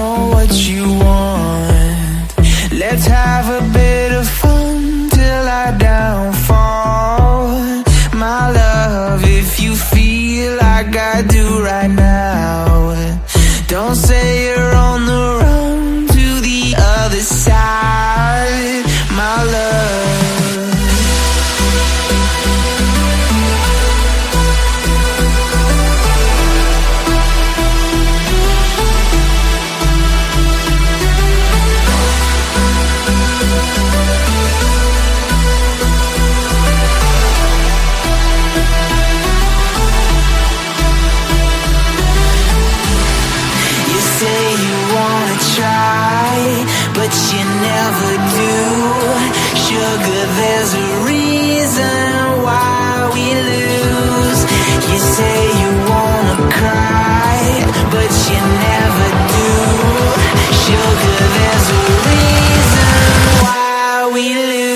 know what you want. Let's have a bit of fun till I downfall. My love, if you feel like I do right now, don't say you're on the run to the other side, my love. But you never do. Sugar, there's a reason why we lose. You say you wanna cry, but you never do. Sugar, there's a reason why we lose.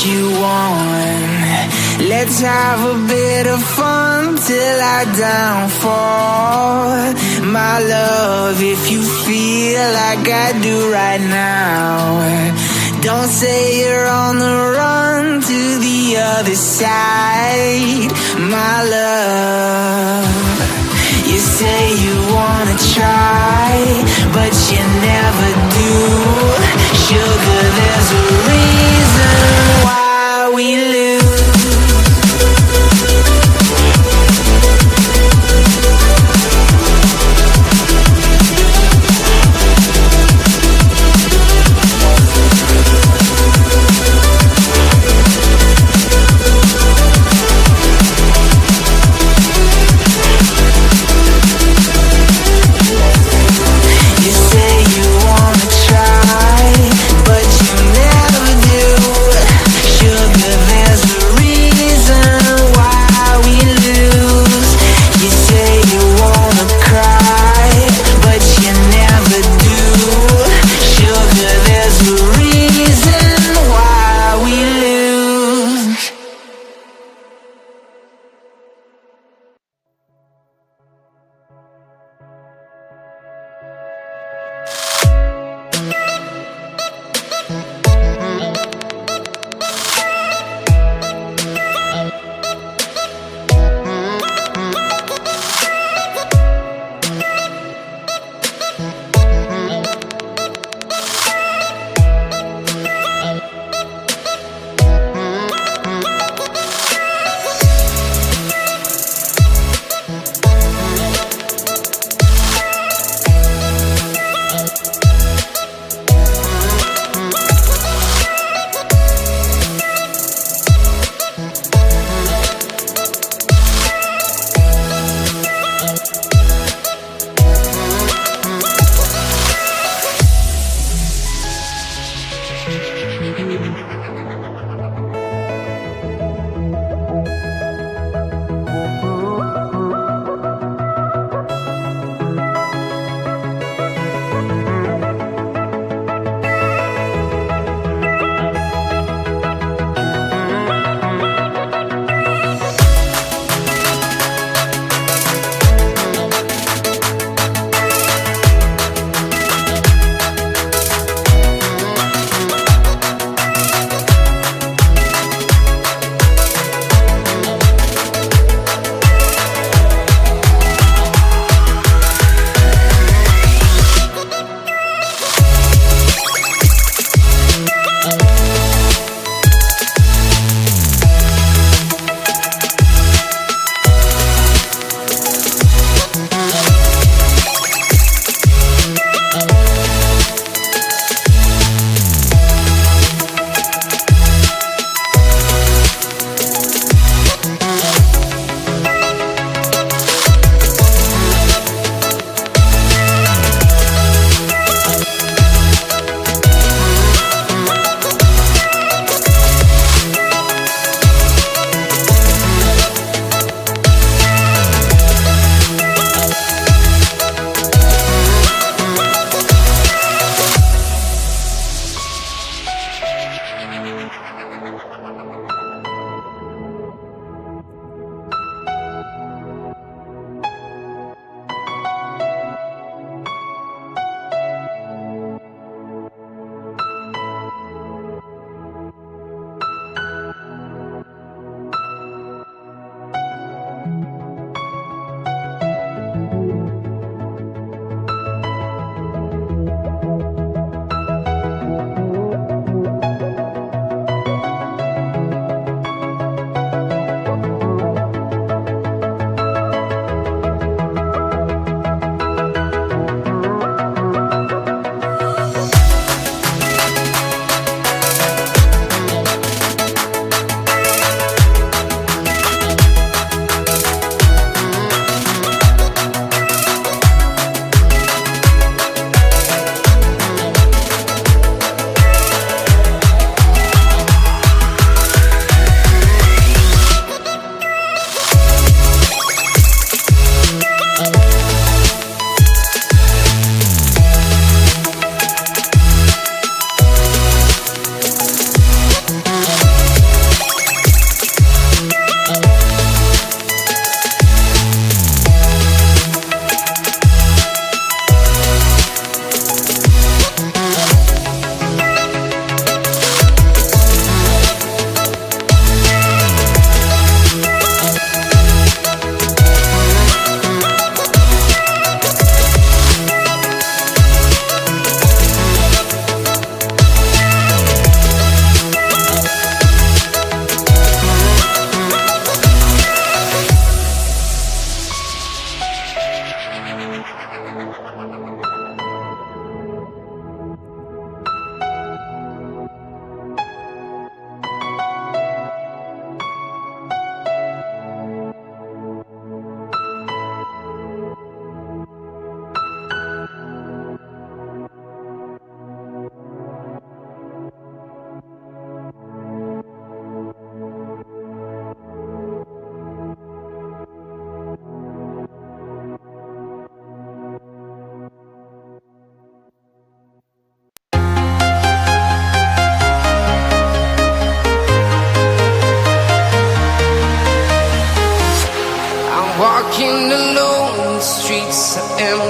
You want. Let's have a bit of fun till I downfall. My love, if you feel like I do right now, don't say you're on the run to the other side, my love. You say you wanna try, but you never do. Sugar, there's a reason why we lose. You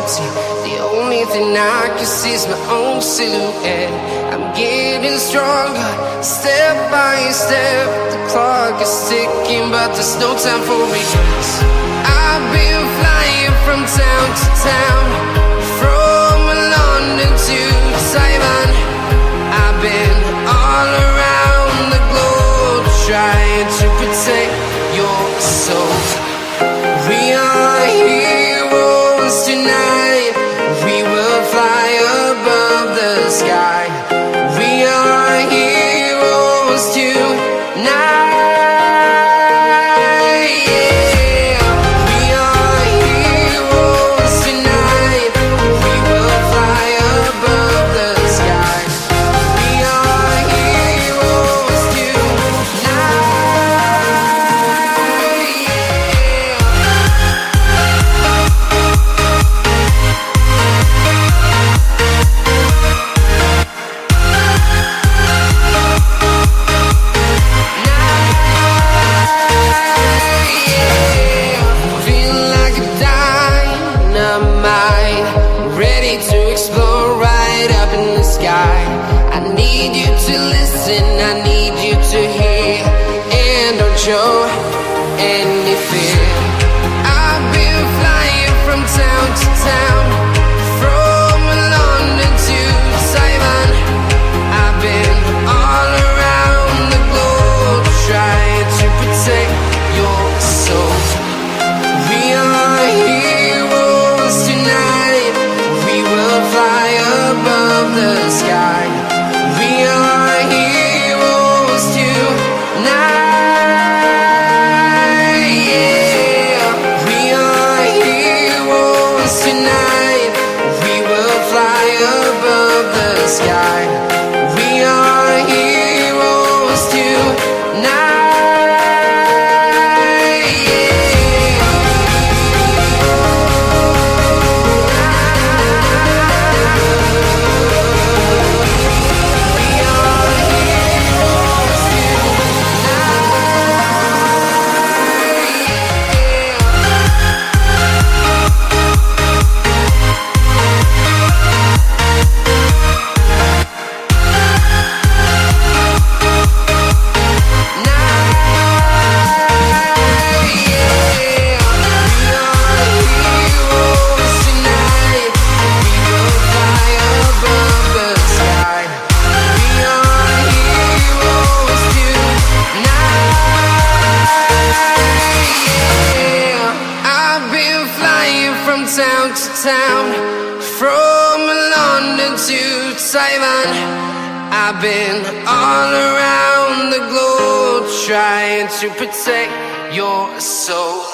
empty. The only thing I can see is my own silhouette. I'm getting stronger, step by step. The clock is ticking, but there's no time for regrets. I've been flying from town to town, from London to Taiwan. I've been all around the globe, trying to protect your soul. We are heroes tonight. We will fly above the sky. We are heroes tonight. To explore right up in the sky. I need you to listen, I need you to hear, and don't show any fear. I've been flying from town to town, from London to Taiwan. I've been all around the globe, trying to protect your soul. We are heroes tonight. We will fly above the sky. We are heroes tonight. Yeah, we are heroes tonight. We will fly above the sky. We are heroes tonight. Town to town, from London to Taiwan. I've been all around the globe, trying to protect your soul.